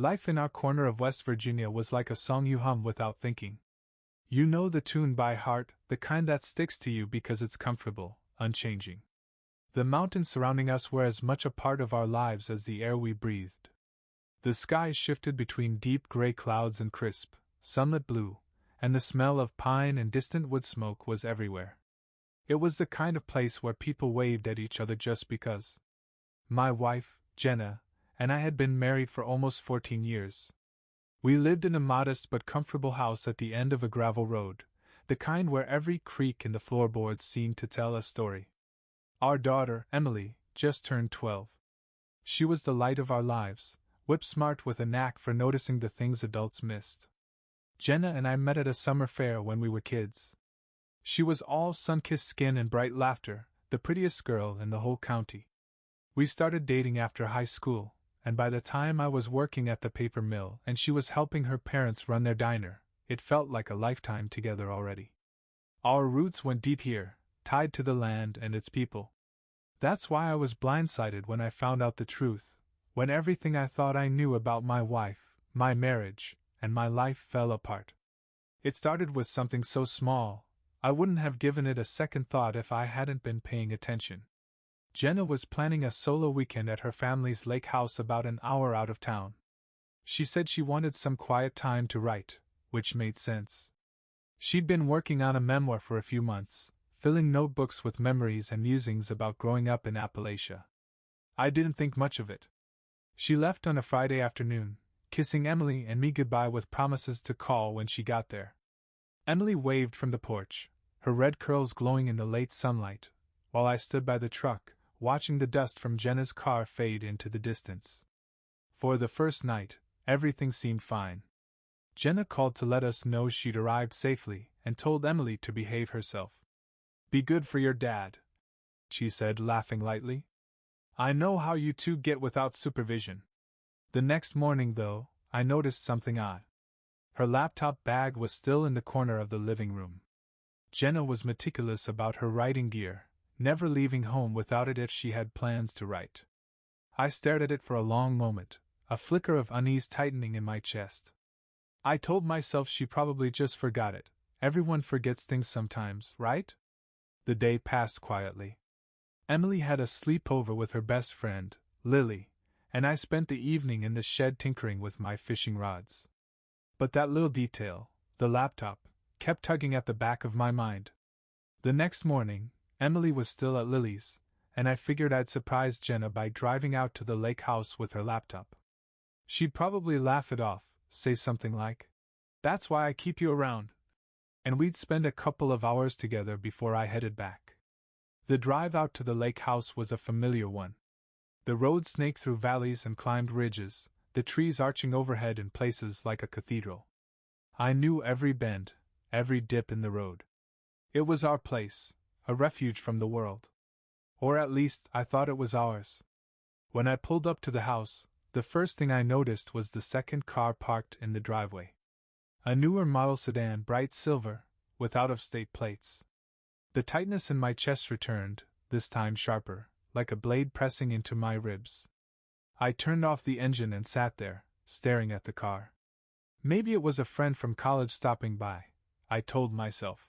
Life in our corner of West Virginia was like a song you hum without thinking. You know the tune by heart, the kind that sticks to you because it's comfortable, unchanging. The mountains surrounding us were as much a part of our lives as the air we breathed. The sky shifted between deep gray clouds and crisp, sunlit blue, and the smell of pine and distant wood smoke was everywhere. It was the kind of place where people waved at each other just because. My wife, Jenna, and I had been married for almost 14 years. We lived in a modest but comfortable house at the end of a gravel road, the kind where every creak in the floorboards seemed to tell a story. Our daughter, Emily, just turned 12. She was the light of our lives, whip-smart with a knack for noticing the things adults missed. Jenna and I met at a summer fair when we were kids. She was all sun-kissed skin and bright laughter, the prettiest girl in the whole county. We started dating after high school, and by the time I was working at the paper mill and she was helping her parents run their diner, it felt like a lifetime together already. Our roots went deep here, tied to the land and its people. That's why I was blindsided when I found out the truth, when everything I thought I knew about my wife, my marriage, and my life fell apart. It started with something so small, I wouldn't have given it a second thought if I hadn't been paying attention. Jenna was planning a solo weekend at her family's lake house about an hour out of town. She said she wanted some quiet time to write, which made sense. She'd been working on a memoir for a few months, filling notebooks with memories and musings about growing up in Appalachia. I didn't think much of it. She left on a Friday afternoon, kissing Emily and me goodbye with promises to call when she got there. Emily waved from the porch, her red curls glowing in the late sunlight, while I stood by the truck, watching the dust from Jenna's car fade into the distance. For the first night, everything seemed fine. Jenna called to let us know she'd arrived safely and told Emily to behave herself. "Be good for your dad," she said, laughing lightly. "I know how you two get without supervision." The next morning, though, I noticed something odd. Her laptop bag was still in the corner of the living room. Jenna was meticulous about her writing gear, never leaving home without it if she had plans to write. I stared at it for a long moment, a flicker of unease tightening in my chest. I told myself she probably just forgot it. Everyone forgets things sometimes, right? The day passed quietly. Emily had a sleepover with her best friend, Lily, and I spent the evening in the shed tinkering with my fishing rods. But that little detail, the laptop, kept tugging at the back of my mind. The next morning, Emily was still at Lily's, and I figured I'd surprise Jenna by driving out to the lake house with her laptop. She'd probably laugh it off, say something like, "That's why I keep you around," and we'd spend a couple of hours together before I headed back. The drive out to the lake house was a familiar one. The road snaked through valleys and climbed ridges, the trees arching overhead in places like a cathedral. I knew every bend, every dip in the road. It was our place, a refuge from the world. Or at least, I thought it was ours. When I pulled up to the house, the first thing I noticed was the second car parked in the driveway. A newer model sedan, bright silver, with out-of-state plates. The tightness in my chest returned, this time sharper, like a blade pressing into my ribs. I turned off the engine and sat there, staring at the car. Maybe it was a friend from college stopping by, I told myself.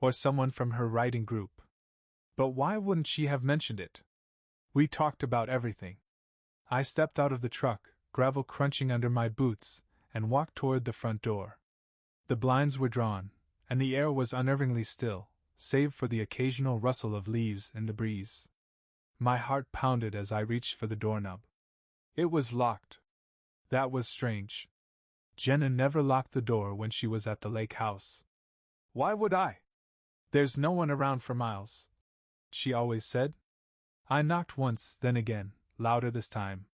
Or someone from her writing group. But why wouldn't she have mentioned it? We talked about everything. I stepped out of the truck, gravel crunching under my boots, and walked toward the front door. The blinds were drawn, and the air was unnervingly still, save for the occasional rustle of leaves in the breeze. My heart pounded as I reached for the doorknob. It was locked. That was strange. Jenna never locked the door when she was at the lake house. "Why would I? There's no one around for miles," she always said. I knocked once, then again, louder this time.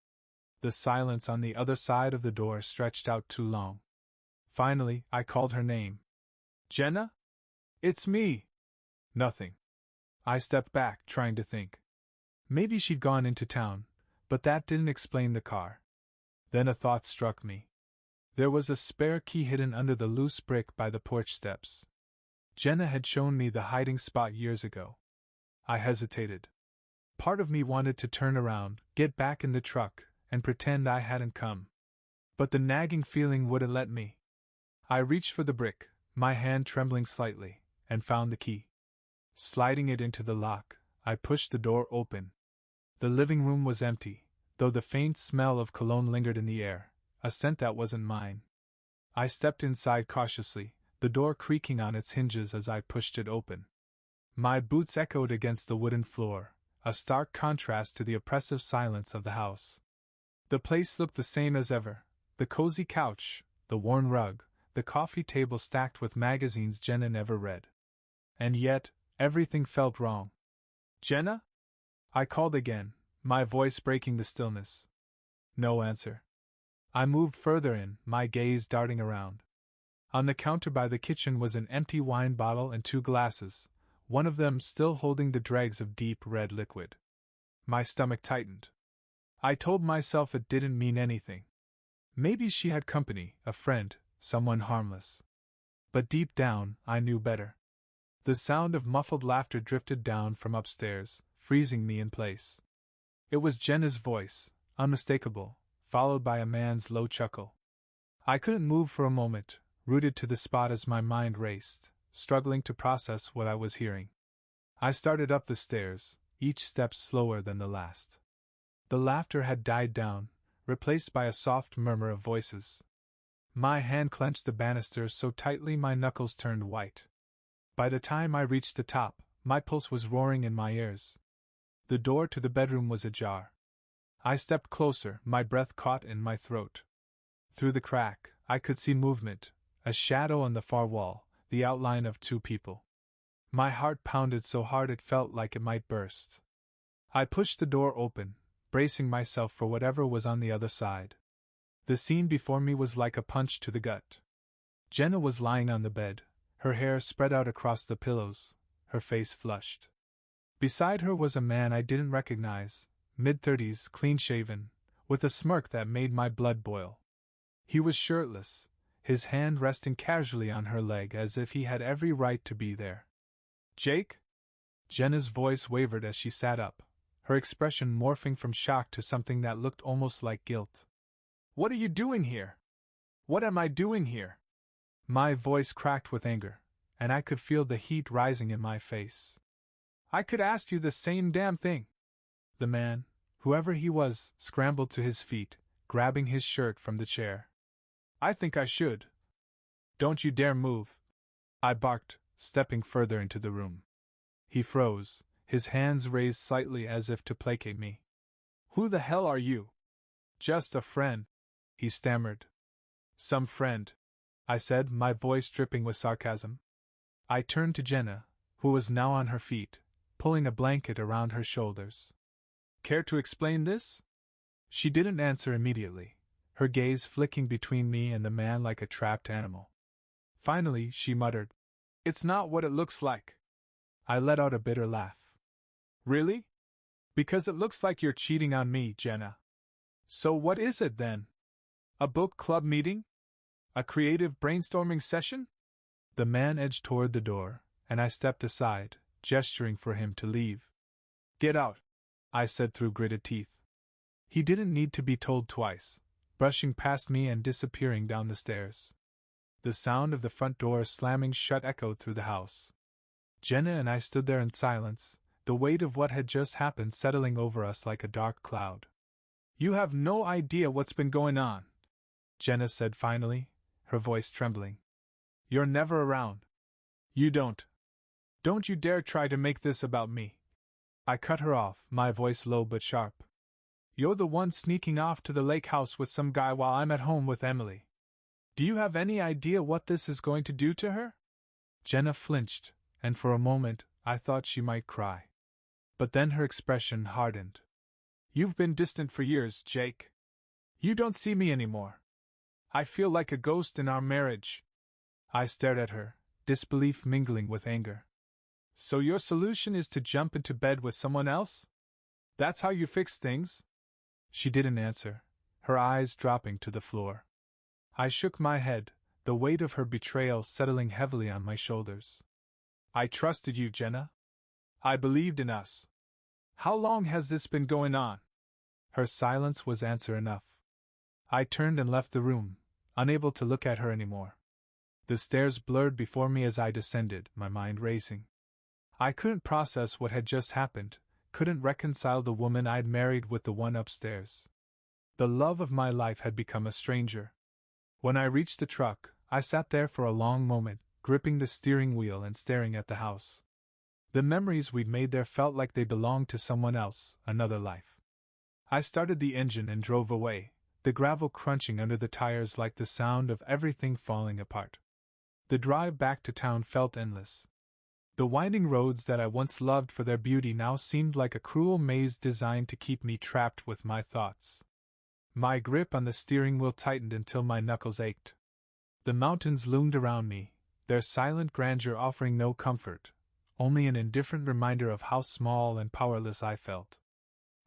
The silence on the other side of the door stretched out too long. Finally, I called her name. "Jenna? It's me." Nothing. I stepped back, trying to think. Maybe she'd gone into town, but that didn't explain the car. Then a thought struck me. There was a spare key hidden under the loose brick by the porch steps. Jenna had shown me the hiding spot years ago. I hesitated. Part of me wanted to turn around, get back in the truck, and pretend I hadn't come. But the nagging feeling wouldn't let me. I reached for the brick, my hand trembling slightly, and found the key. Sliding it into the lock, I pushed the door open. The living room was empty, though the faint smell of cologne lingered in the air, a scent that wasn't mine. I stepped inside cautiously, the door creaking on its hinges as I pushed it open. My boots echoed against the wooden floor, a stark contrast to the oppressive silence of the house. The place looked the same as ever, the cozy couch, the worn rug, the coffee table stacked with magazines Jenna never read. And yet, everything felt wrong. "Jenna?" I called again, my voice breaking the stillness. No answer. I moved further in, my gaze darting around. On the counter by the kitchen was an empty wine bottle and 2 glasses, one of them still holding the dregs of deep red liquid. My stomach tightened. I told myself it didn't mean anything. Maybe she had company, a friend, someone harmless. But deep down, I knew better. The sound of muffled laughter drifted down from upstairs, freezing me in place. It was Jenna's voice, unmistakable, followed by a man's low chuckle. I couldn't move for a moment, rooted to the spot as my mind raced, struggling to process what I was hearing. I started up the stairs, each step slower than the last. The laughter had died down, replaced by a soft murmur of voices. My hand clenched the banister so tightly my knuckles turned white. By the time I reached the top, my pulse was roaring in my ears. The door to the bedroom was ajar. I stepped closer, my breath caught in my throat. Through the crack, I could see movement, a shadow on the far wall, the outline of 2 people. My heart pounded so hard it felt like it might burst. I pushed the door open, bracing myself for whatever was on the other side. The scene before me was like a punch to the gut. Jenna was lying on the bed, her hair spread out across the pillows, her face flushed. Beside her was a man I didn't recognize, mid-30s, clean-shaven, with a smirk that made my blood boil. He was shirtless, his hand resting casually on her leg as if he had every right to be there. "Jake?" Jenna's voice wavered as she sat up, her expression morphing from shock to something that looked almost like guilt. "What are you doing here? What am I doing here?" My voice cracked with anger, and I could feel the heat rising in my face. "I could ask you the same damn thing." The man, whoever he was, scrambled to his feet, grabbing his shirt from the chair. "I think I should." "Don't you dare move," I barked, stepping further into the room. He froze, his hands raised slightly as if to placate me. "Who the hell are you?" "Just a friend," he stammered. "Some friend," I said, my voice dripping with sarcasm. I turned to Jenna, who was now on her feet, pulling a blanket around her shoulders. "Care to explain this?" She didn't answer immediately, her gaze flicking between me and the man like a trapped animal. Finally, she muttered, "It's not what it looks like." I let out a bitter laugh. "Really? Because it looks like you're cheating on me, Jenna. So what is it then? A book club meeting? A creative brainstorming session?" The man edged toward the door, and I stepped aside, gesturing for him to leave. "Get out," I said through gritted teeth. He didn't need to be told twice, brushing past me and disappearing down the stairs. The sound of the front door slamming shut echoed through the house. Jenna and I stood there in silence, the weight of what had just happened settling over us like a dark cloud. "You have no idea what's been going on," Jenna said finally, her voice trembling. "You're never around. You don't. Don't you dare try to make this about me." I cut her off, my voice low but sharp. "You're the one sneaking off to the lake house with some guy while I'm at home with Emily. Do you have any idea what this is going to do to her?" Jenna flinched, and for a moment I thought she might cry. But then her expression hardened. "You've been distant for years, Jake. You don't see me anymore. I feel like a ghost in our marriage." I stared at her, disbelief mingling with anger. "So your solution is to jump into bed with someone else? That's how you fix things?" She didn't answer, her eyes dropping to the floor. I shook my head, the weight of her betrayal settling heavily on my shoulders. "I trusted you, Jenna. I believed in us. How long has this been going on?" Her silence was answer enough. I turned and left the room, unable to look at her anymore. The stairs blurred before me as I descended, my mind racing. I couldn't process what had just happened, couldn't reconcile the woman I'd married with the one upstairs. The love of my life had become a stranger. When I reached the truck, I sat there for a long moment, gripping the steering wheel and staring at the house. The memories we'd made there felt like they belonged to someone else, another life. I started the engine and drove away, the gravel crunching under the tires like the sound of everything falling apart. The drive back to town felt endless. The winding roads that I once loved for their beauty now seemed like a cruel maze designed to keep me trapped with my thoughts. My grip on the steering wheel tightened until my knuckles ached. The mountains loomed around me, their silent grandeur offering no comfort, only an indifferent reminder of how small and powerless I felt.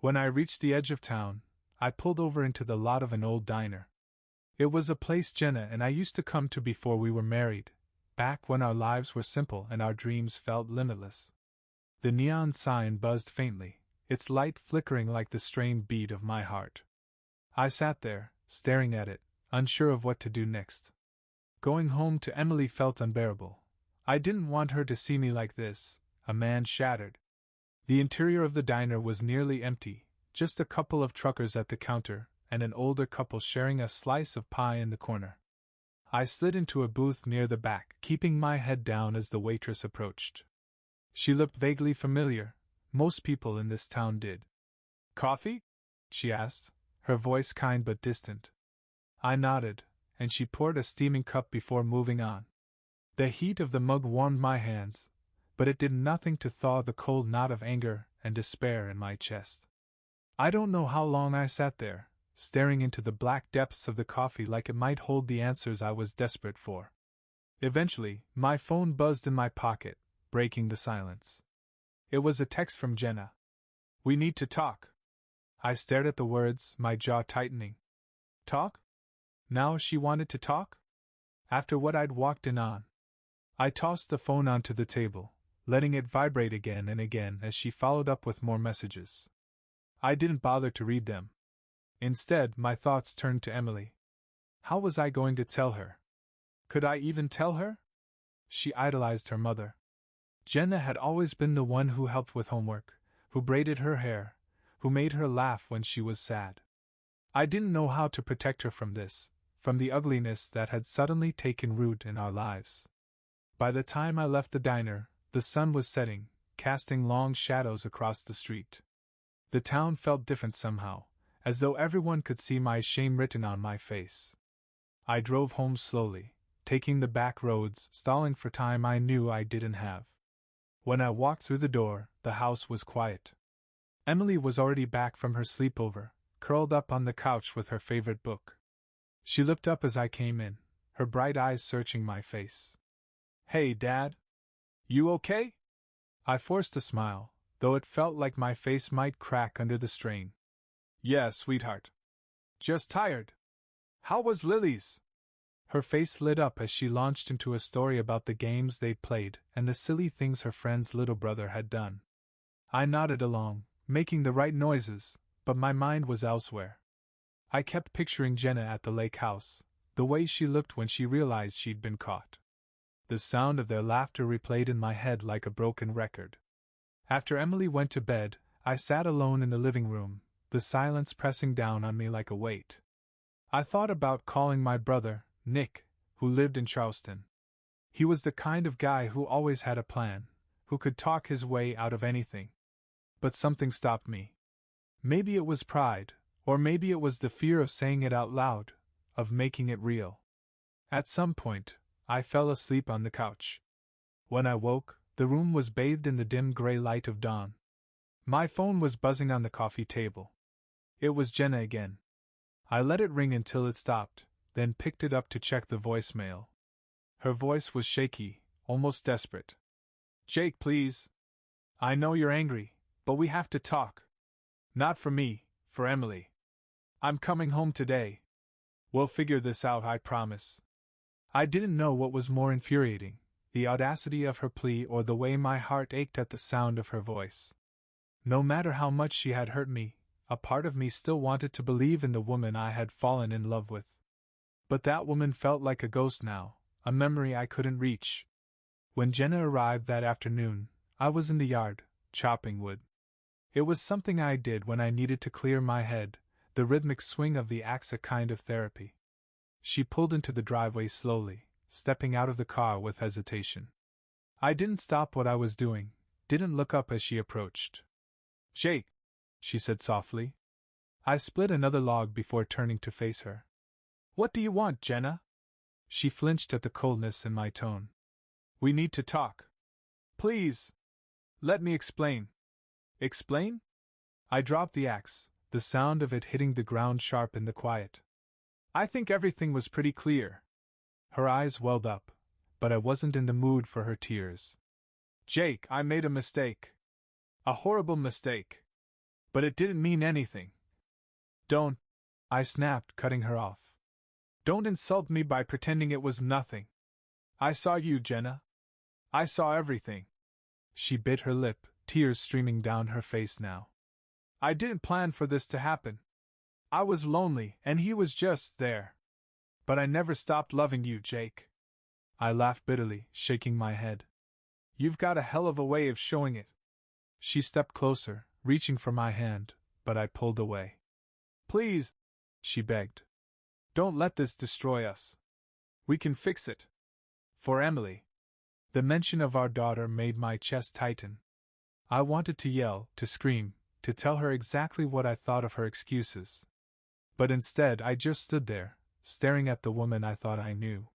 When I reached the edge of town, I pulled over into the lot of an old diner. It was a place Jenna and I used to come to before we were married, back when our lives were simple and our dreams felt limitless. The neon sign buzzed faintly, its light flickering like the strained beat of my heart. I sat there, staring at it, unsure of what to do next. Going home to Emily felt unbearable. I didn't want her to see me like this, a man shattered. The interior of the diner was nearly empty, just a couple of truckers at the counter, and an older couple sharing a slice of pie in the corner. I slid into a booth near the back, keeping my head down as the waitress approached. She looked vaguely familiar. Most people in this town did. "Coffee?" she asked, her voice kind but distant. I nodded, and she poured a steaming cup before moving on. The heat of the mug warmed my hands, but it did nothing to thaw the cold knot of anger and despair in my chest. I don't know how long I sat there, staring into the black depths of the coffee like it might hold the answers I was desperate for. Eventually, my phone buzzed in my pocket, breaking the silence. It was a text from Jenna. "We need to talk." I stared at the words, my jaw tightening. Talk? Now she wanted to talk? After what I'd walked in on. I tossed the phone onto the table, letting it vibrate again and again as she followed up with more messages. I didn't bother to read them. Instead, my thoughts turned to Emily. How was I going to tell her? Could I even tell her? She idolized her mother. Jenna had always been the one who helped with homework, who braided her hair, who made her laugh when she was sad. I didn't know how to protect her from this, from the ugliness that had suddenly taken root in our lives. By the time I left the diner, the sun was setting, casting long shadows across the street. The town felt different somehow, as though everyone could see my shame written on my face. I drove home slowly, taking the back roads, stalling for time I knew I didn't have. When I walked through the door, the house was quiet. Emily was already back from her sleepover, curled up on the couch with her favorite book. She looked up as I came in, her bright eyes searching my face. "Hey, Dad. You okay?" I forced a smile, though it felt like my face might crack under the strain. "Yeah, sweetheart. Just tired. How was Lily's?" Her face lit up as she launched into a story about the games they'd played and the silly things her friend's little brother had done. I nodded along, making the right noises, but my mind was elsewhere. I kept picturing Jenna at the lake house, the way she looked when she realized she'd been caught. The sound of their laughter replayed in my head like a broken record. After Emily went to bed, I sat alone in the living room, the silence pressing down on me like a weight. I thought about calling my brother, Nick, who lived in Charleston. He was the kind of guy who always had a plan, who could talk his way out of anything. But something stopped me. Maybe it was pride, or maybe it was the fear of saying it out loud, of making it real. At some point, I fell asleep on the couch. When I woke, the room was bathed in the dim gray light of dawn. My phone was buzzing on the coffee table. It was Jenna again. I let it ring until it stopped, then picked it up to check the voicemail. Her voice was shaky, almost desperate. "Jake, please. I know you're angry, but we have to talk. Not for me, for Emily. I'm coming home today. We'll figure this out, I promise." I didn't know what was more infuriating, the audacity of her plea or the way my heart ached at the sound of her voice. No matter how much she had hurt me, A part of me still wanted to believe in the woman I had fallen in love with. But that woman felt like a ghost now, a memory I couldn't reach. When Jenna arrived that afternoon, I was in the yard, chopping wood. It was something I did when I needed to clear my head, the rhythmic swing of the axe a kind of therapy. She pulled into the driveway slowly, stepping out of the car with hesitation. I didn't stop what I was doing, didn't look up as she approached. "Jake," she said softly. I split another log before turning to face her. "What do you want, Jenna?" She flinched at the coldness in my tone. "We need to talk. Please. Let me explain." "Explain?" I dropped the axe, the sound of it hitting the ground sharp in the quiet. "I think everything was pretty clear." Her eyes welled up, but I wasn't in the mood for her tears. "Jake, I made a mistake. A horrible mistake. But it didn't mean anything." "Don't," I snapped, cutting her off. "Don't insult me by pretending it was nothing. I saw you, Jenna. I saw everything." She bit her lip, tears streaming down her face now. "I didn't plan for this to happen. I was lonely, and he was just there. But I never stopped loving you, Jake." I laughed bitterly, shaking my head. "You've got a hell of a way of showing it." She stepped closer, reaching for my hand, but I pulled away. "Please," she begged. "Don't let this destroy us. We can fix it. For Emily." The mention of our daughter made my chest tighten. I wanted to yell, to scream, to tell her exactly what I thought of her excuses. But instead I just stood there, staring at the woman I thought I knew.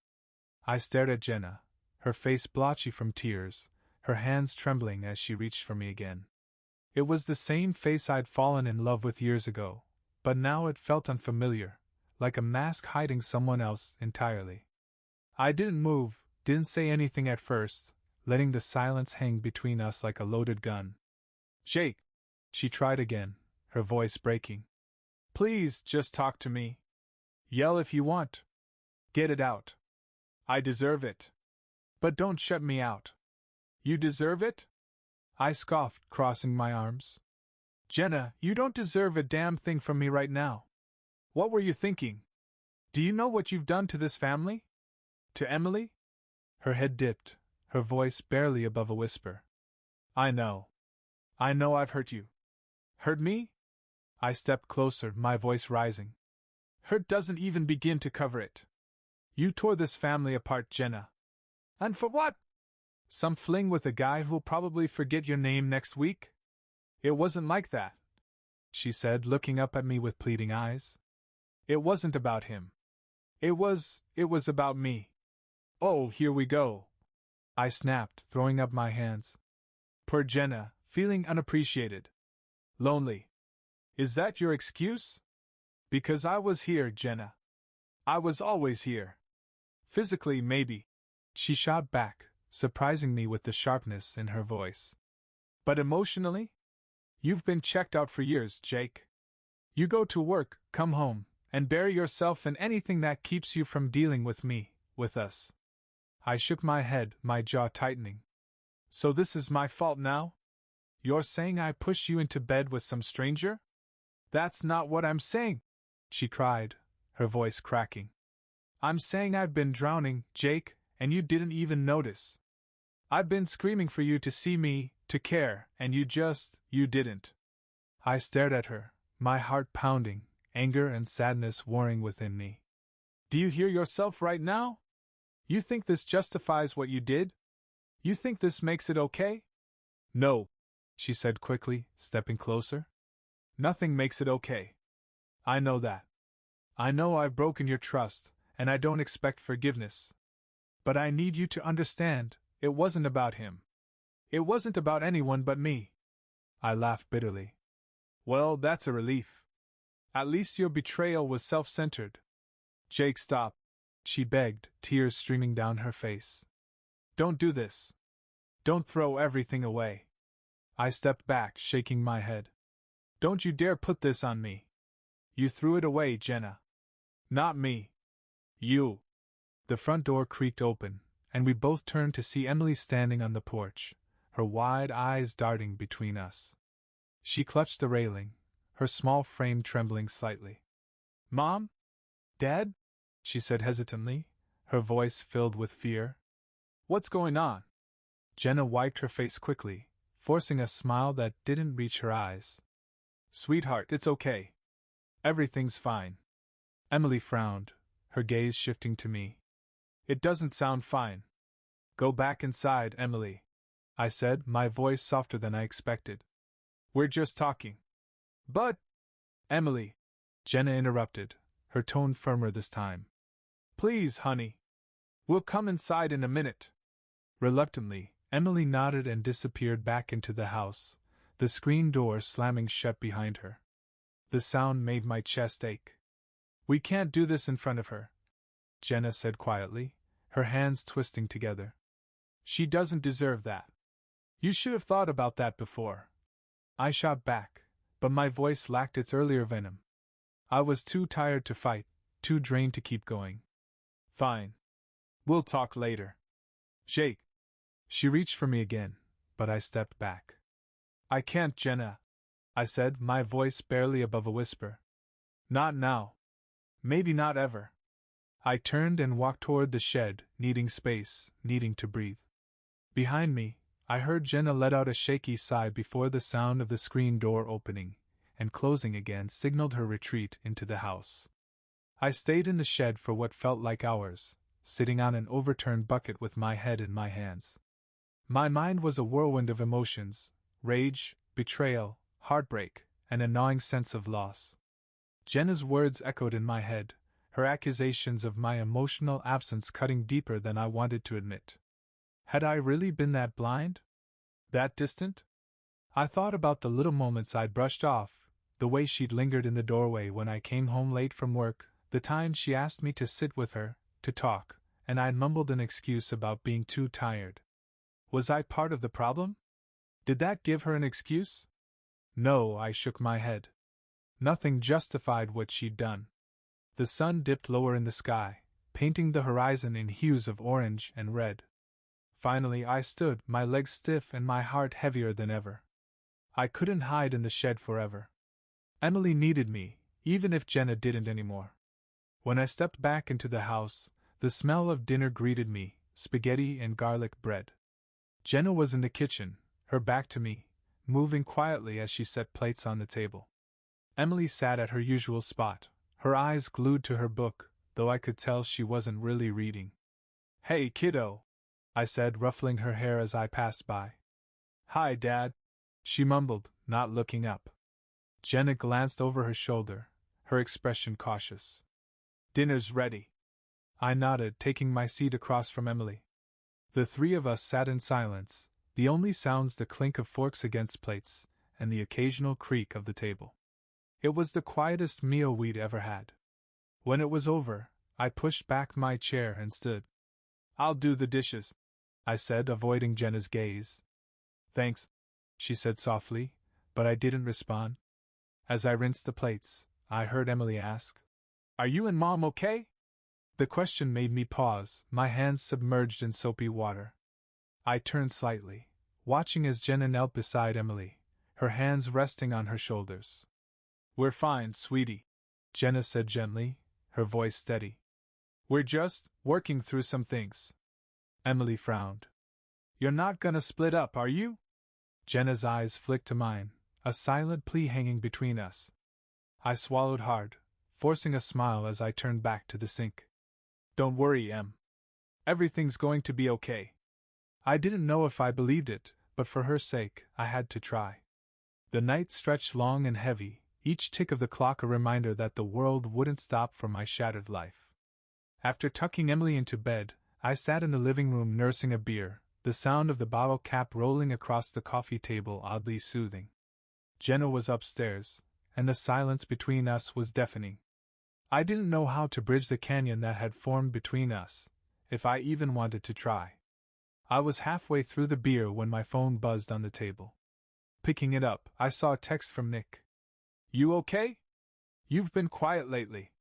I stared at Jenna, her face blotchy from tears, her hands trembling as she reached for me again. It was the same face I'd fallen in love with years ago, but now it felt unfamiliar, like a mask hiding someone else entirely. I didn't move, didn't say anything at first, letting the silence hang between us like a loaded gun. "Jake," she tried again, her voice breaking. "Please, just talk to me. Yell if you want. Get it out. I deserve it. But don't shut me out." "You deserve it?" I scoffed, crossing my arms. "Jenna, you don't deserve a damn thing from me right now. What were you thinking? Do you know what you've done to this family? To Emily?" Her head dipped, her voice barely above a whisper. "I know. I know I've hurt you." "Hurt me?" I stepped closer, my voice rising. "Hurt doesn't even begin to cover it. You tore this family apart, Jenna. And for what? Some fling with a guy who'll probably forget your name next week?" "It wasn't like that," she said, looking up at me with pleading eyes. "It wasn't about him. It was about me." "Oh, here we go," I snapped, throwing up my hands. Poor Jenna, feeling unappreciated. Lonely. Is that your excuse? Because I was here, Jenna. I was always here. Physically, maybe. She shot back, surprising me with the sharpness in her voice. But emotionally? You've been checked out for years, Jake. You go to work, come home, and bury yourself in anything that keeps you from dealing with me, with us. I shook my head, my jaw tightening. So this is my fault now? You're saying I pushed you into bed with some stranger? That's not what I'm saying, she cried, her voice cracking. I'm saying I've been drowning, Jake, and you didn't even notice. I've been screaming for you to see me, to care, and you didn't. I stared at her, my heart pounding, anger and sadness warring within me. Do you hear yourself right now? You think this justifies what you did? You think this makes it okay? No, she said quickly, stepping closer. Nothing makes it okay. I know that. I know I've broken your trust, and I don't expect forgiveness. But I need you to understand, it wasn't about him. It wasn't about anyone but me. I laughed bitterly. Well, that's a relief. At least your betrayal was self-centered. Jake, stop, she begged, tears streaming down her face. Don't do this. Don't throw everything away. I stepped back, shaking my head. Don't you dare put this on me. You threw it away, Jenna. Not me. You. The front door creaked open, and we both turned to see Emily standing on the porch, her wide eyes darting between us. She clutched the railing, her small frame trembling slightly. "Mom? Dad?" she said hesitantly, her voice filled with fear. "What's going on?" Jenna wiped her face quickly, forcing a smile that didn't reach her eyes. "Sweetheart, it's okay. Everything's fine." Emily frowned, her gaze shifting to me. "It doesn't sound fine." "Go back inside, Emily," I said, my voice softer than I expected. "We're just talking." "But—" "Emily," Jenna interrupted, her tone firmer this time. "Please, honey. We'll come inside in a minute." Reluctantly, Emily nodded and disappeared back into the house, the screen door slamming shut behind her. The sound made my chest ache. "We can't do this in front of her," Jenna said quietly, her hands twisting together. "She doesn't deserve that." "You should have thought about that before," I shot back, but my voice lacked its earlier venom. I was too tired to fight, too drained to keep going. "Fine. We'll talk later." "Jake." She reached for me again, but I stepped back. "I can't, Jenna," I said, my voice barely above a whisper. "Not now. Maybe not ever." I turned and walked toward the shed, needing space, needing to breathe. Behind me, I heard Jenna let out a shaky sigh before the sound of the screen door opening and closing again signaled her retreat into the house. I stayed in the shed for what felt like hours, sitting on an overturned bucket with my head in my hands. My mind was a whirlwind of emotions: rage, betrayal, heartbreak, and a gnawing sense of loss. Jenna's words echoed in my head, her accusations of my emotional absence cutting deeper than I wanted to admit. Had I really been that blind? That distant? I thought about the little moments I'd brushed off, the way she'd lingered in the doorway when I came home late from work, the times she asked me to sit with her, to talk, and I'd mumbled an excuse about being too tired. Was I part of the problem? Did that give her an excuse? No, I shook my head. Nothing justified what she'd done. The sun dipped lower in the sky, painting the horizon in hues of orange and red. Finally I stood, my legs stiff and my heart heavier than ever. I couldn't hide in the shed forever. Emily needed me, even if Jenna didn't anymore. When I stepped back into the house, the smell of dinner greeted me, spaghetti and garlic bread. Jenna was in the kitchen, her back to me, moving quietly as she set plates on the table. Emily sat at her usual spot, her eyes glued to her book, though I could tell she wasn't really reading. "Hey, kiddo," I said, ruffling her hair as I passed by. "Hi, Dad," she mumbled, not looking up. Jenna glanced over her shoulder, her expression cautious. "Dinner's ready." I nodded, taking my seat across from Emily. The three of us sat in silence, the only sounds the clink of forks against plates, and the occasional creak of the table. It was the quietest meal we'd ever had. When it was over, I pushed back my chair and stood. "I'll do the dishes," I said, avoiding Jenna's gaze. "Thanks," she said softly, but I didn't respond. As I rinsed the plates, I heard Emily ask, "Are you and Mom okay?" The question made me pause, my hands submerged in soapy water. I turned slightly, watching as Jenna knelt beside Emily, her hands resting on her shoulders. "We're fine, sweetie," Jenna said gently, her voice steady. "We're just working through some things." Emily frowned. "You're not gonna split up, are you?" Jenna's eyes flicked to mine, a silent plea hanging between us. I swallowed hard, forcing a smile as I turned back to the sink. "Don't worry, Em. Everything's going to be okay." I didn't know if I believed it, but for her sake, I had to try. The night stretched long and heavy, each tick of the clock a reminder that the world wouldn't stop for my shattered life. After tucking Emily into bed, I sat in the living room nursing a beer, the sound of the bottle cap rolling across the coffee table oddly soothing. Jenna was upstairs, and the silence between us was deafening. I didn't know how to bridge the canyon that had formed between us, if I even wanted to try. I was halfway through the beer when my phone buzzed on the table. Picking it up, I saw a text from Nick. "You okay? You've been quiet lately."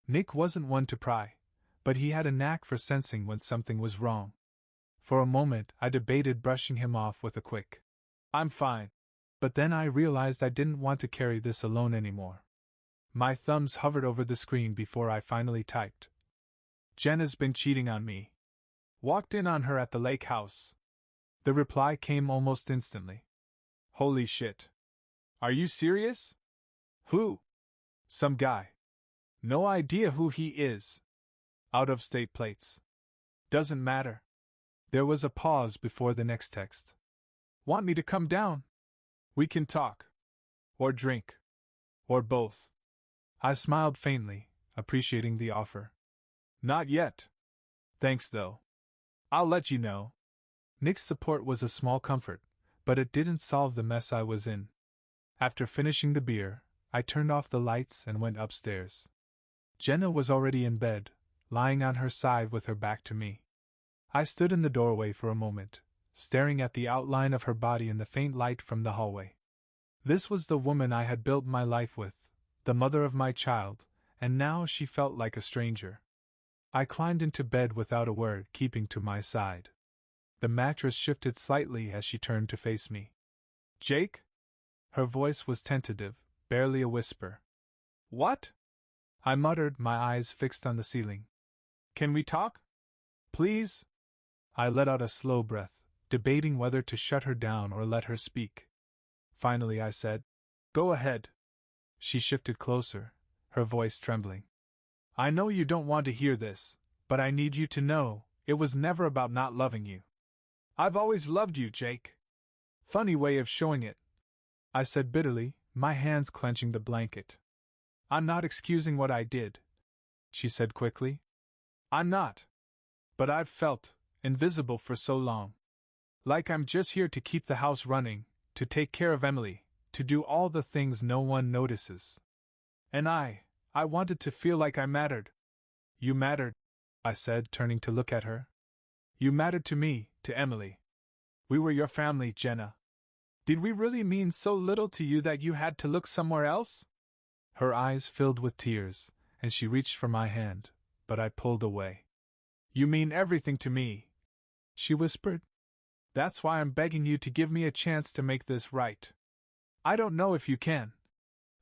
Nick wasn't one to pry, but he had a knack for sensing when something was wrong. For a moment, I debated brushing him off with a quick, "I'm fine," But then I realized I didn't want to carry this alone anymore. My thumbs hovered over the screen before I finally typed. Jenna's been cheating on me. Walked in on her at the lake house. The reply came almost instantly. Holy shit. Are you serious? Who? Some guy. No idea who he is. Out of state plates. Doesn't matter. There was a pause before the next text. Want me to come down? We can talk. Or drink. Or both. I smiled faintly, appreciating the offer. Not yet. Thanks though. I'll let you know. Nick's support was a small comfort, but it didn't solve the mess I was in. After finishing the beer, I turned off the lights and went upstairs. Jenna was already in bed, lying on her side with her back to me. I stood in the doorway for a moment, staring at the outline of her body in the faint light from the hallway. This was the woman I had built my life with, the mother of my child, and now she felt like a stranger. I climbed into bed without a word, keeping to my side. The mattress shifted slightly as she turned to face me. Jake? Her voice was tentative, barely a whisper. What? I muttered, my eyes fixed on the ceiling. Can we talk? Please? I let out a slow breath, debating whether to shut her down or let her speak. Finally I said, Go ahead. She shifted closer, her voice trembling. I know you don't want to hear this, but I need you to know, it was never about not loving you. I've always loved you, Jake. Funny way of showing it, I said bitterly, my hands clenching the blanket. I'm not excusing what I did, she said quickly. I'm not. But I've felt invisible for so long. Like I'm just here to keep the house running, to take care of Emily, to do all the things no one notices. And I wanted to feel like I mattered. You mattered, I said, turning to look at her. You mattered to me, to Emily. We were your family, Jenna. Did we really mean so little to you that you had to look somewhere else? Her eyes filled with tears, and she reached for my hand, but I pulled away. You mean everything to me, she whispered. That's why I'm begging you to give me a chance to make this right. I don't know if you can,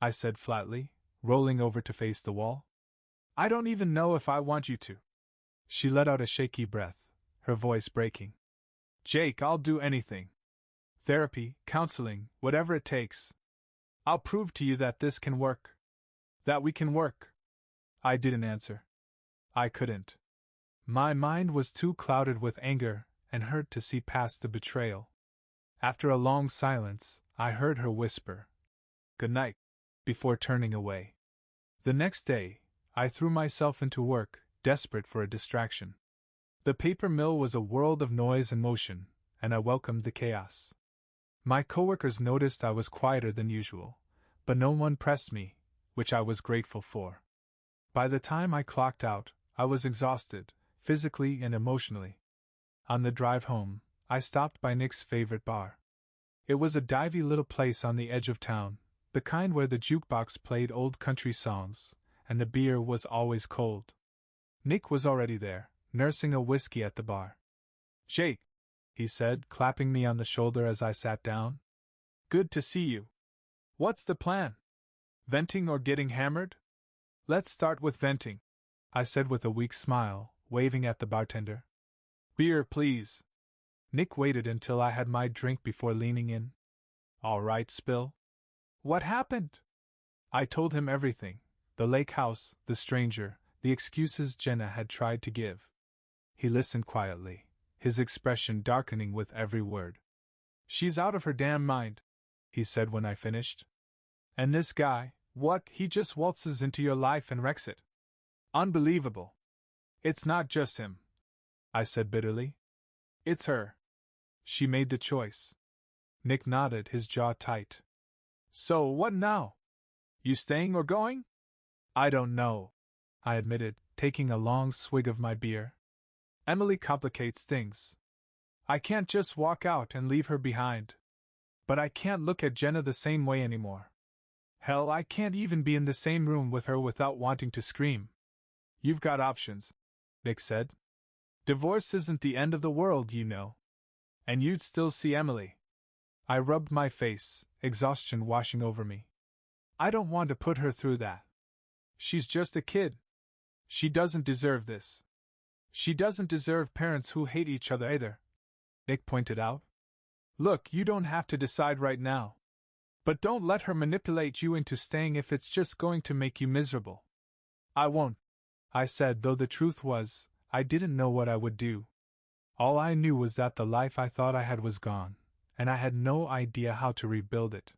I said flatly, rolling over to face the wall. I don't even know if I want you to. She let out a shaky breath, her voice breaking. Jake, I'll do anything. Therapy, counseling, whatever it takes. I'll prove to you that this can work. That we can work. I didn't answer. I couldn't. My mind was too clouded with anger and hurt to see past the betrayal. After a long silence, I heard her whisper, Good night, before turning away. The next day, I threw myself into work, desperate for a distraction. The paper mill was a world of noise and motion, and I welcomed the chaos. My coworkers noticed I was quieter than usual, but no one pressed me, which I was grateful for. By the time I clocked out, I was exhausted, physically and emotionally. On the drive home, I stopped by Nick's favorite bar. It was a divey little place on the edge of town, the kind where the jukebox played old country songs, and the beer was always cold. Nick was already there, nursing a whiskey at the bar. Jake, he said, clapping me on the shoulder as I sat down. Good to see you. What's the plan? Venting or getting hammered? Let's start with venting, I said with a weak smile, waving at the bartender. Beer, please. Nick waited until I had my drink before leaning in. All right, spill. What happened? I told him everything, the lake house, the stranger, the excuses Jenna had tried to give. He listened quietly, his expression darkening with every word. She's out of her damn mind, he said when I finished. And this guy, what, he just waltzes into your life and wrecks it. Unbelievable. It's not just him, I said bitterly. It's her. She made the choice. Nick nodded, his jaw tight. So what now? You staying or going? I don't know, I admitted, taking a long swig of my beer. Emily complicates things. I can't just walk out and leave her behind. But I can't look at Jenna the same way anymore. Hell, I can't even be in the same room with her without wanting to scream. You've got options, Nick said. Divorce isn't the end of the world, you know. And you'd still see Emily. I rubbed my face, exhaustion washing over me. I don't want to put her through that. She's just a kid. She doesn't deserve this. She doesn't deserve parents who hate each other either, Nick pointed out. Look, you don't have to decide right now. But don't let her manipulate you into staying if it's just going to make you miserable. I won't, I said, though the truth was, I didn't know what I would do. All I knew was that the life I thought I had was gone, and I had no idea how to rebuild it.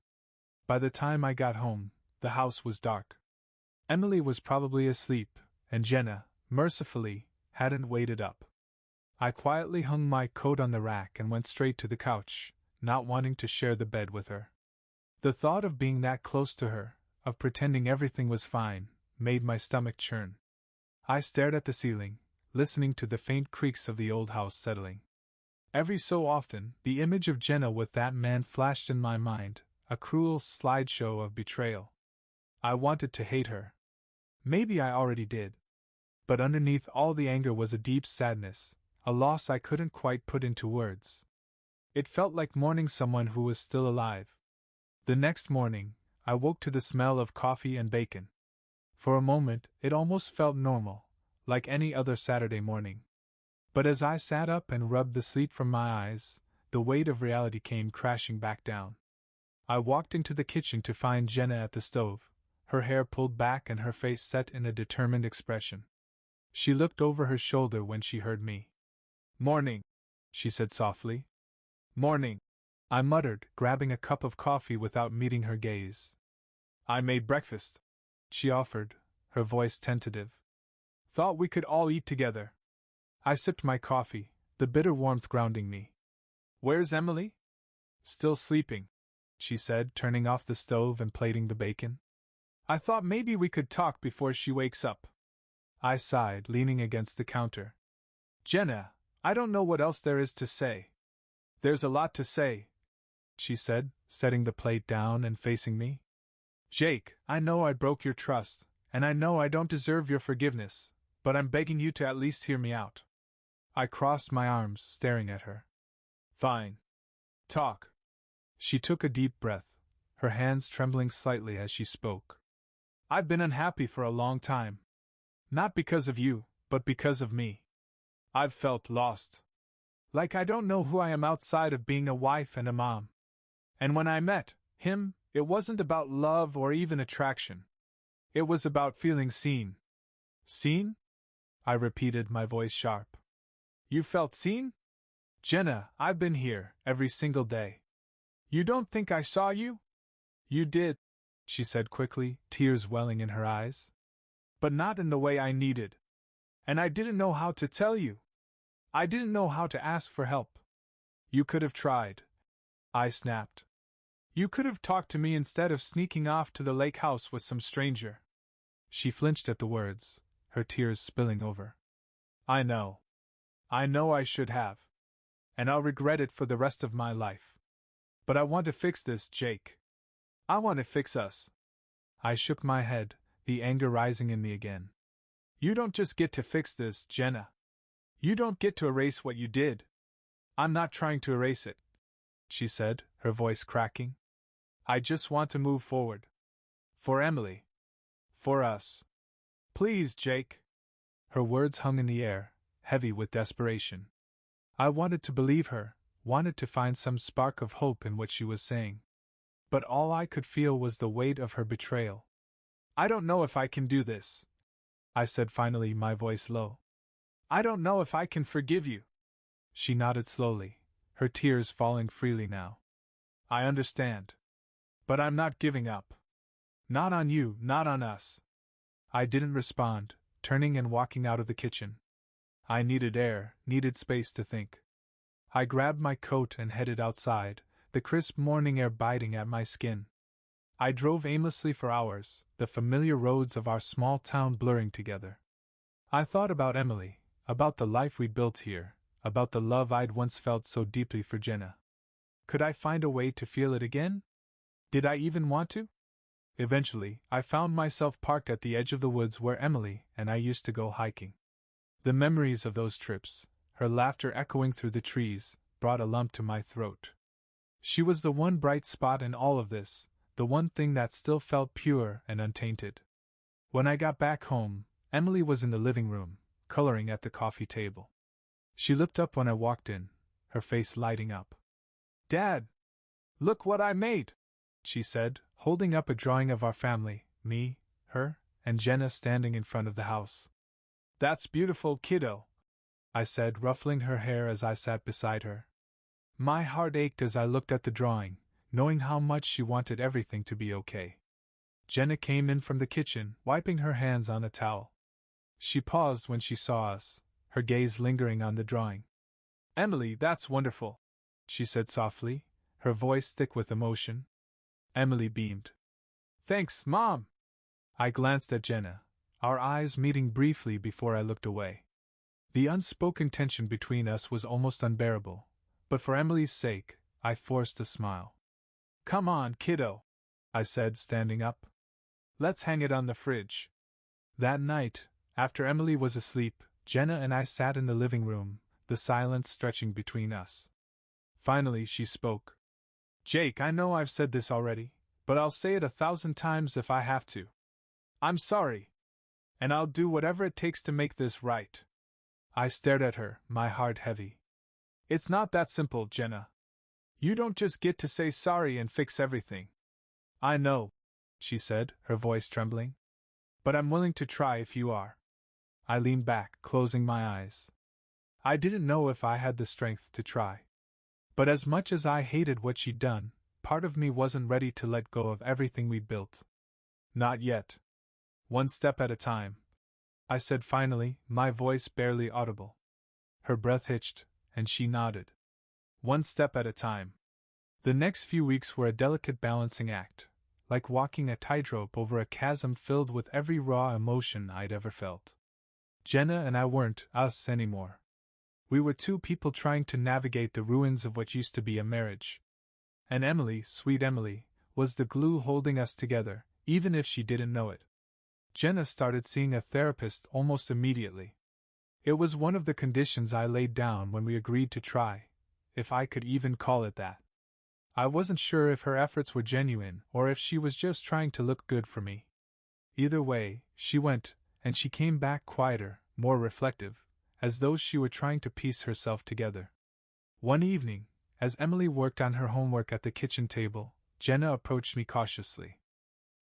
By the time I got home, the house was dark. Emily was probably asleep, and Jenna, mercifully, hadn't waited up. I quietly hung my coat on the rack and went straight to the couch, not wanting to share the bed with her. The thought of being that close to her, of pretending everything was fine, made my stomach churn. I stared at the ceiling, listening to the faint creaks of the old house settling. Every so often, the image of Jenna with that man flashed in my mind, a cruel slideshow of betrayal. I wanted to hate her. Maybe I already did. But underneath all the anger was a deep sadness, a loss I couldn't quite put into words. It felt like mourning someone who was still alive. The next morning, I woke to the smell of coffee and bacon. For a moment, it almost felt normal, like any other Saturday morning. But as I sat up and rubbed the sleep from my eyes, the weight of reality came crashing back down. I walked into the kitchen to find Jenna at the stove, her hair pulled back and her face set in a determined expression. She looked over her shoulder when she heard me. "Morning," she said softly. "Morning," I muttered, grabbing a cup of coffee without meeting her gaze. "I made breakfast," she offered, her voice tentative. "Thought we could all eat together." I sipped my coffee, the bitter warmth grounding me. "Where's Emily?" "Still sleeping," she said, turning off the stove and plating the bacon. "I thought maybe we could talk before she wakes up." I sighed, leaning against the counter. "Jenna, I don't know what else there is to say." "There's a lot to say," she said, setting the plate down and facing me. "Jake, I know I broke your trust, and I know I don't deserve your forgiveness, but I'm begging you to at least hear me out." I crossed my arms, staring at her. "Fine. Talk." She took a deep breath, her hands trembling slightly as she spoke. "I've been unhappy for a long time. Not because of you, but because of me. I've felt lost. Like I don't know who I am outside of being a wife and a mom. And when I met him, it wasn't about love or even attraction. It was about feeling seen." "Seen?" I repeated, my voice sharp. "You felt seen?" "Jenna, I've been here, every single day." "You don't think I saw you?" "You did," she said quickly, tears welling in her eyes. "But not in the way I needed. And I didn't know how to tell you. I didn't know how to ask for help." "You could have tried," I snapped. "You could have talked to me instead of sneaking off to the lake house with some stranger." She flinched at the words, her tears spilling over. I know I should have. And I'll regret it for the rest of my life. But I want to fix this, Jake. I want to fix us." I shook my head, the anger rising in me again. "You don't just get to fix this, Jenna. You don't get to erase what you did." "I'm not trying to erase it," she said, her voice cracking. "I just want to move forward. For Emily. For us. Please, Jake." Her words hung in the air, heavy with desperation. I wanted to believe her, wanted to find some spark of hope in what she was saying. But all I could feel was the weight of her betrayal. "I don't know if I can do this," I said finally, my voice low. "I don't know if I can forgive you." She nodded slowly, her tears falling freely now. "I understand. But I'm not giving up. Not on you, not on us." I didn't respond, turning and walking out of the kitchen. I needed air, needed space to think. I grabbed my coat and headed outside, the crisp morning air biting at my skin. I drove aimlessly for hours, the familiar roads of our small town blurring together. I thought about Emily, about the life we'd built here, about the love I'd once felt so deeply for Jenna. Could I find a way to feel it again? Did I even want to? Eventually, I found myself parked at the edge of the woods where Emily and I used to go hiking. The memories of those trips, her laughter echoing through the trees, brought a lump to my throat. She was the one bright spot in all of this, the one thing that still felt pure and untainted. When I got back home, Emily was in the living room, coloring at the coffee table. She looked up when I walked in, her face lighting up. "Dad! Look what I made!" she said, holding up a drawing of our family, me, her, and Jenna standing in front of the house. "That's beautiful, kiddo," I said, ruffling her hair as I sat beside her. My heart ached as I looked at the drawing, knowing how much she wanted everything to be okay. Jenna came in from the kitchen, wiping her hands on a towel. She paused when she saw us, her gaze lingering on the drawing. "Emily, that's wonderful," she said softly, her voice thick with emotion. Emily beamed. "Thanks, Mom!" I glanced at Jenna, our eyes meeting briefly before I looked away. The unspoken tension between us was almost unbearable, but for Emily's sake, I forced a smile. "Come on, kiddo," I said, standing up. "Let's hang it on the fridge." That night, after Emily was asleep, Jenna and I sat in the living room, the silence stretching between us. Finally, she spoke. "Jake, I know I've said this already, but I'll say it 1,000 times if I have to. I'm sorry. And I'll do whatever it takes to make this right." I stared at her, my heart heavy. "It's not that simple, Jenna. You don't just get to say sorry and fix everything." "I know," she said, her voice trembling. "But I'm willing to try if you are." I leaned back, closing my eyes. I didn't know if I had the strength to try. But as much as I hated what she'd done, part of me wasn't ready to let go of everything we'd built. "Not yet. One step at a time," I said finally, my voice barely audible. Her breath hitched, and she nodded. "One step at a time." The next few weeks were a delicate balancing act, like walking a tightrope over a chasm filled with every raw emotion I'd ever felt. Jenna and I weren't us anymore. We were two people trying to navigate the ruins of what used to be a marriage. And Emily, sweet Emily, was the glue holding us together, even if she didn't know it. Jenna started seeing a therapist almost immediately. It was one of the conditions I laid down when we agreed to try, if I could even call it that. I wasn't sure if her efforts were genuine or if she was just trying to look good for me. Either way, she went, and she came back quieter, more reflective, as though she were trying to piece herself together. One evening, as Emily worked on her homework at the kitchen table, Jenna approached me cautiously.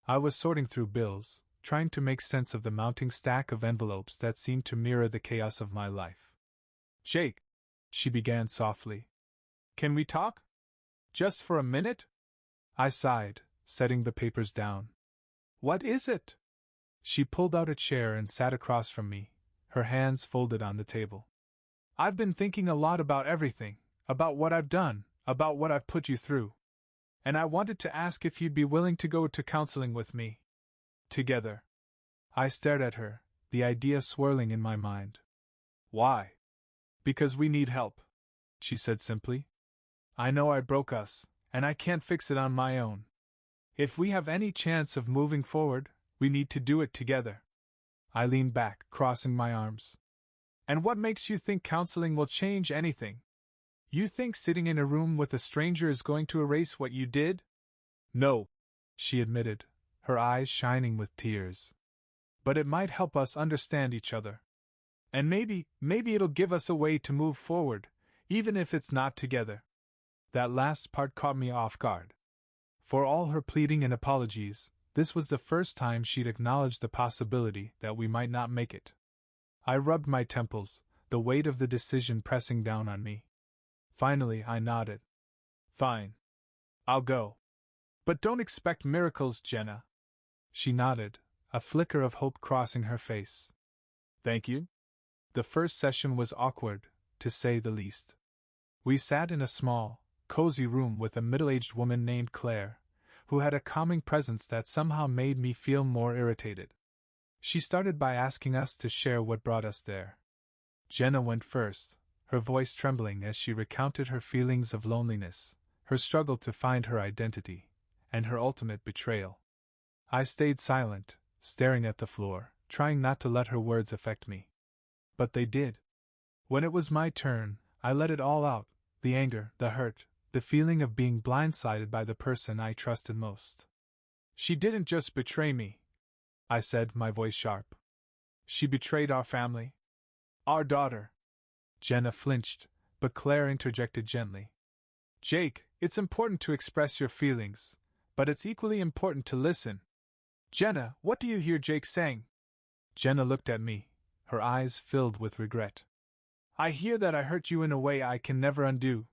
I was sorting through bills, trying to make sense of the mounting stack of envelopes that seemed to mirror the chaos of my life. "Jake," she began softly. "Can we talk? Just for a minute?" I sighed, setting the papers down. "What is it?" She pulled out a chair and sat across from me, her hands folded on the table. "I've been thinking a lot about everything, about what I've done, about what I've put you through. And I wanted to ask if you'd be willing to go to counseling with me. Together." I stared at her, the idea swirling in my mind. "Why?" "Because we need help," she said simply. "I know I broke us, and I can't fix it on my own. If we have any chance of moving forward, we need to do it together." I leaned back, crossing my arms. "And what makes you think counseling will change anything? You think sitting in a room with a stranger is going to erase what you did?" "No," she admitted, her eyes shining with tears. "But it might help us understand each other. And maybe it'll give us a way to move forward, even if it's not together." That last part caught me off guard. For all her pleading and apologies, this was the first time she'd acknowledged the possibility that we might not make it. I rubbed my temples, the weight of the decision pressing down on me. Finally, I nodded. "Fine. I'll go. But don't expect miracles, Jenna." She nodded, a flicker of hope crossing her face. "Thank you." The first session was awkward, to say the least. We sat in a small, cozy room with a middle-aged woman named Claire, who had a calming presence that somehow made me feel more irritated. She started by asking us to share what brought us there. Jenna went first, her voice trembling as she recounted her feelings of loneliness, her struggle to find her identity, and her ultimate betrayal. I stayed silent, staring at the floor, trying not to let her words affect me. But they did. When it was my turn, I let it all out, the anger, the hurt, the feeling of being blindsided by the person I trusted most. She didn't just betray me, I said, my voice sharp. She betrayed our family. Our daughter. Jenna flinched, but Claire interjected gently. Jake, it's important to express your feelings, but it's equally important to listen. Jenna, what do you hear Jake saying? Jenna looked at me, her eyes filled with regret. I hear that I hurt you in a way I can never undo.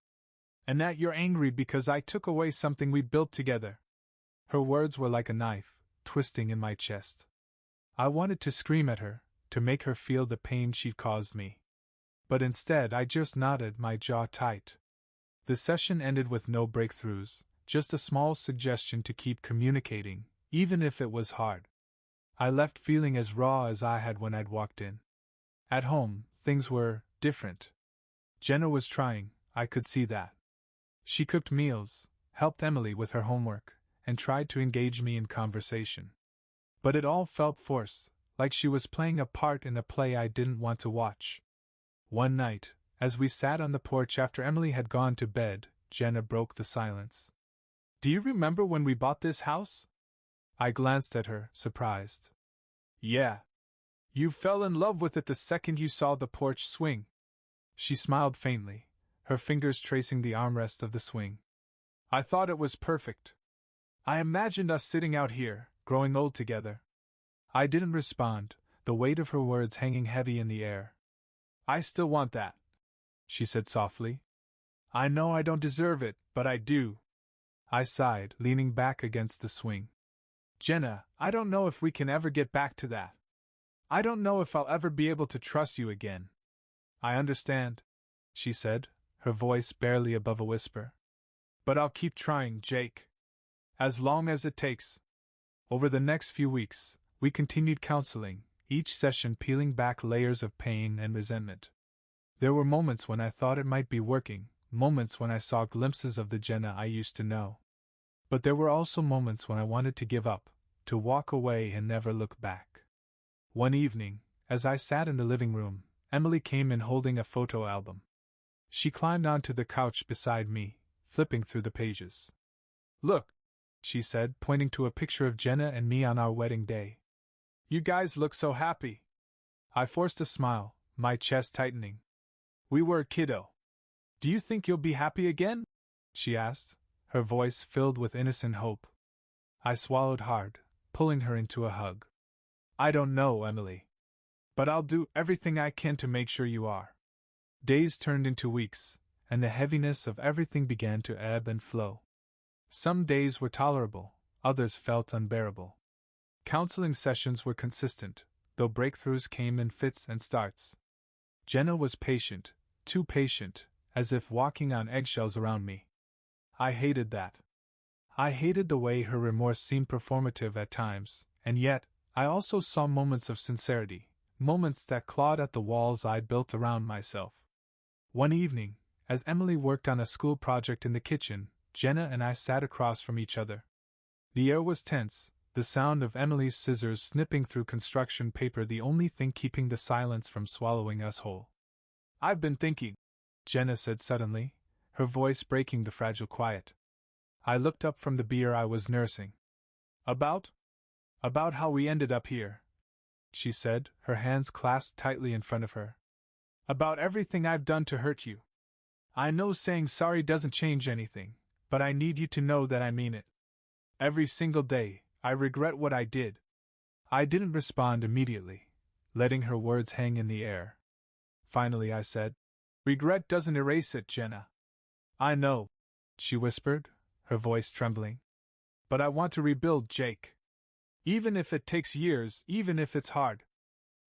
And that you're angry because I took away something we built together. Her words were like a knife, twisting in my chest. I wanted to scream at her, to make her feel the pain she'd caused me. But instead I just nodded, my jaw tight. The session ended with no breakthroughs, just a small suggestion to keep communicating, even if it was hard. I left feeling as raw as I had when I'd walked in. At home, things were different. Jenna was trying, I could see that. She cooked meals, helped Emily with her homework, and tried to engage me in conversation. But it all felt forced, like she was playing a part in a play I didn't want to watch. One night, as we sat on the porch after Emily had gone to bed, Jenna broke the silence. Do you remember when we bought this house? I glanced at her, surprised. Yeah. You fell in love with it the second you saw the porch swing. She smiled faintly, her fingers tracing the armrest of the swing. I thought it was perfect. I imagined us sitting out here, growing old together. I didn't respond, the weight of her words hanging heavy in the air. I still want that, she said softly. I know I don't deserve it, but I do. I sighed, leaning back against the swing. Jenna, I don't know if we can ever get back to that. I don't know if I'll ever be able to trust you again. I understand, she said, her voice barely above a whisper. But I'll keep trying, Jake. As long as it takes. Over the next few weeks, we continued counseling, each session peeling back layers of pain and resentment. There were moments when I thought it might be working, moments when I saw glimpses of the Jenna I used to know. But there were also moments when I wanted to give up, to walk away and never look back. One evening, as I sat in the living room, Emily came in holding a photo album. She climbed onto the couch beside me, flipping through the pages. Look, she said, pointing to a picture of Jenna and me on our wedding day. You guys look so happy. I forced a smile, my chest tightening. We were, kiddo. Do you think you'll be happy again? She asked, her voice filled with innocent hope. I swallowed hard, pulling her into a hug. I don't know, Emily. But I'll do everything I can to make sure you are. Days turned into weeks, and the heaviness of everything began to ebb and flow. Some days were tolerable, others felt unbearable. Counseling sessions were consistent, though breakthroughs came in fits and starts. Jenna was patient, too patient, as if walking on eggshells around me. I hated that. I hated the way her remorse seemed performative at times, and yet, I also saw moments of sincerity, moments that clawed at the walls I'd built around myself. One evening, as Emily worked on a school project in the kitchen, Jenna and I sat across from each other. The air was tense, the sound of Emily's scissors snipping through construction paper the only thing keeping the silence from swallowing us whole. I've been thinking, Jenna said suddenly, her voice breaking the fragile quiet. I looked up from the beer I was nursing. About how we ended up here, she said, her hands clasped tightly in front of her. About everything I've done to hurt you. I know saying sorry doesn't change anything, but I need you to know that I mean it. Every single day, I regret what I did. I didn't respond immediately, letting her words hang in the air. Finally I said, regret doesn't erase it, Jenna. I know, she whispered, her voice trembling. But I want to rebuild, Jake. Even if it takes years, even if it's hard.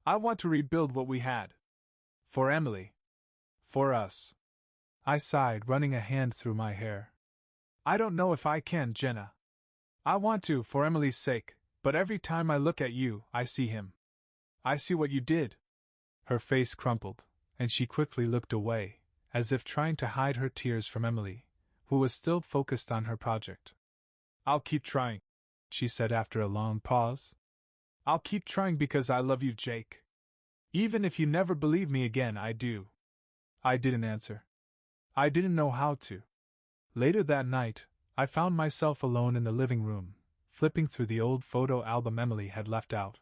I want to rebuild what we had. For Emily. For us. I sighed, running a hand through my hair. I don't know if I can, Jenna. I want to, for Emily's sake, but every time I look at you, I see him. I see what you did. Her face crumpled, and she quickly looked away, as if trying to hide her tears from Emily, who was still focused on her project. I'll keep trying, she said after a long pause. I'll keep trying because I love you, Jake. Even if you never believe me again, I do. I didn't answer. I didn't know how to. Later that night, I found myself alone in the living room, flipping through the old photo album Emily had left out.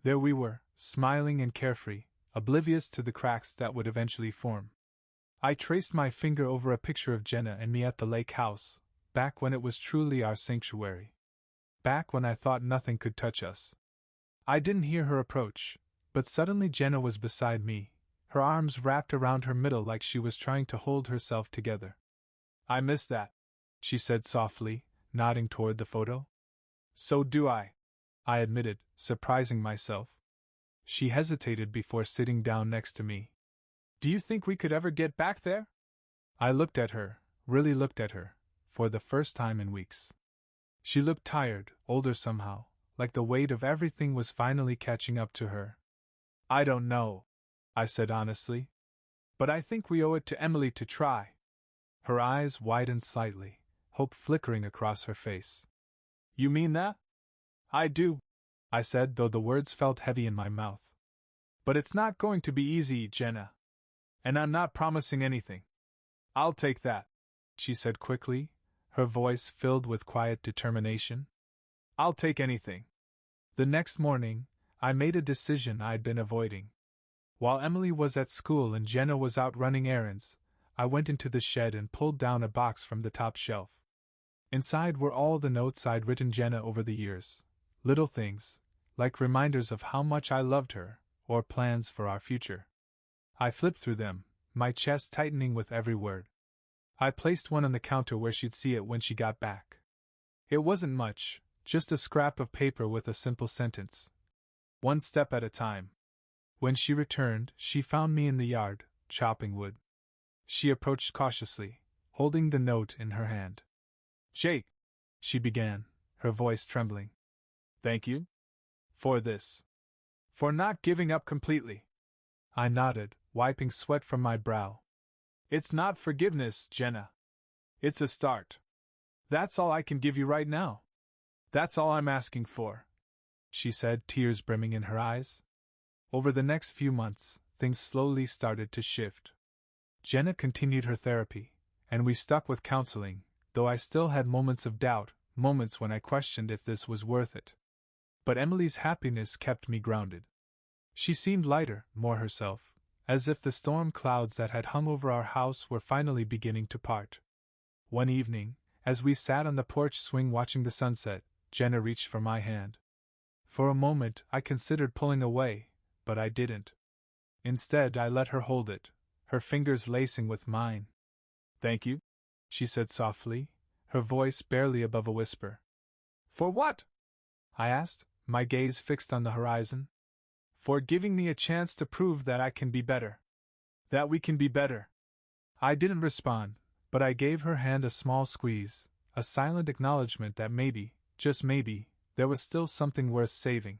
There we were, smiling and carefree, oblivious to the cracks that would eventually form. I traced my finger over a picture of Jenna and me at the lake house, back when it was truly our sanctuary. Back when I thought nothing could touch us. I didn't hear her approach, but suddenly Jenna was beside me, her arms wrapped around her middle like she was trying to hold herself together. "I miss that," she said softly, nodding toward the photo. "So do I," I admitted, surprising myself. She hesitated before sitting down next to me. "Do you think we could ever get back there?" I looked at her, really looked at her, for the first time in weeks. She looked tired, older somehow, like the weight of everything was finally catching up to her. "I don't know," I said honestly. "But I think we owe it to Emily to try." Her eyes widened slightly, hope flickering across her face. "You mean that?" "I do," I said, though the words felt heavy in my mouth. "But it's not going to be easy, Jenna. And I'm not promising anything." "I'll take that," she said quickly, her voice filled with quiet determination. "I'll take anything." The next morning, I made a decision I'd been avoiding. While Emily was at school and Jenna was out running errands, I went into the shed and pulled down a box from the top shelf. Inside were all the notes I'd written Jenna over the years, little things, like reminders of how much I loved her, or plans for our future. I flipped through them, my chest tightening with every word. I placed one on the counter where she'd see it when she got back. It wasn't much, just a scrap of paper with a simple sentence. "One step at a time." When she returned, she found me in the yard, chopping wood. She approached cautiously, holding the note in her hand. "Jake," she began, her voice trembling. "Thank you? For this. For not giving up completely." I nodded, wiping sweat from my brow. "It's not forgiveness, Jenna. It's a start. That's all I can give you right now. That's all I'm asking for," she said, tears brimming in her eyes. Over the next few months, things slowly started to shift. Jenna continued her therapy, and we stuck with counseling, though I still had moments of doubt, moments when I questioned if this was worth it. But Emily's happiness kept me grounded. She seemed lighter, more herself, as if the storm clouds that had hung over our house were finally beginning to part. One evening, as we sat on the porch swing watching the sunset, Jenna reached for my hand. For a moment I considered pulling away, but I didn't. Instead, I let her hold it, her fingers lacing with mine. "Thank you," she said softly, her voice barely above a whisper. "For what?" I asked, my gaze fixed on the horizon. "For giving me a chance to prove that I can be better. That we can be better." I didn't respond, but I gave her hand a small squeeze, a silent acknowledgement that maybe, just maybe, there was still something worth saving.